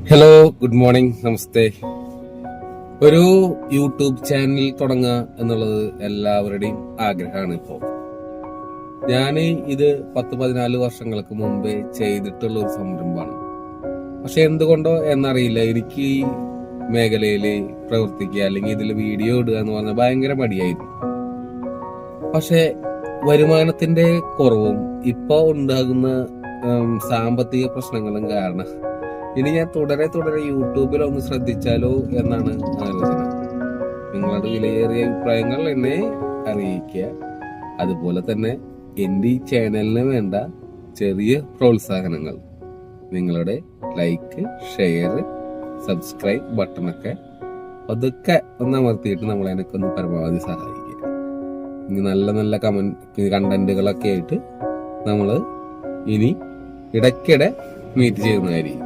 Hello, good morning, നമസ്തേ. ഒരു YouTube channel തുടങ്ങുക എന്നുള്ളത് എല്ലാവരുടെയും ആഗ്രഹമാണ്. ഇപ്പോൾ ഞാൻ ഇത് 10-14 വർഷങ്ങൾക്ക് മുമ്പേ ചെയ്തിട്ടുള്ള ഒരു സംരംഭമാണ്. പക്ഷെ എന്തുകൊണ്ടോ എന്നറിയില്ല, എനിക്ക് ഈ മേഖലയിൽ പ്രവർത്തിക്കുക അല്ലെങ്കിൽ ഇതിൽ വീഡിയോ ഇടുക എന്ന് പറഞ്ഞാൽ ഭയങ്കര മടിയായിരുന്നു. പക്ഷെ വരുമാനത്തിന്റെ കുറവും ഇപ്പോൾ ഉണ്ടാകുന്ന സാമ്പത്തിക പ്രശ്നങ്ങളും കാരണം ഇനി ഞാൻ തുടരെ യൂട്യൂബിൽ ഒന്ന് ശ്രദ്ധിച്ചാലോ എന്നാണ് ആലോചന. നിങ്ങളുടെ വിലയേറിയ അഭിപ്രായങ്ങൾ എന്നെ അറിയിക്കുക. അതുപോലെ തന്നെ എൻ്റെ ഈ ചാനലിന് വേണ്ട ചെറിയ പ്രോത്സാഹനങ്ങൾ, നിങ്ങളുടെ ലൈക്ക്, ഷെയർ, സബ്സ്ക്രൈബ് ബട്ടണൊക്കെ അതൊക്കെ ഒന്ന് അമർത്തിയിട്ട് നമ്മളെ എനിക്കൊന്ന് പരമാവധി സഹായിക്കുക. ഇനി നല്ല കണ്ടന്റുകളൊക്കെ ആയിട്ട് നമ്മൾ ഇനി ഇടയ്ക്കിടെ മീറ്റ് ചെയ്യുന്നതായിരിക്കും.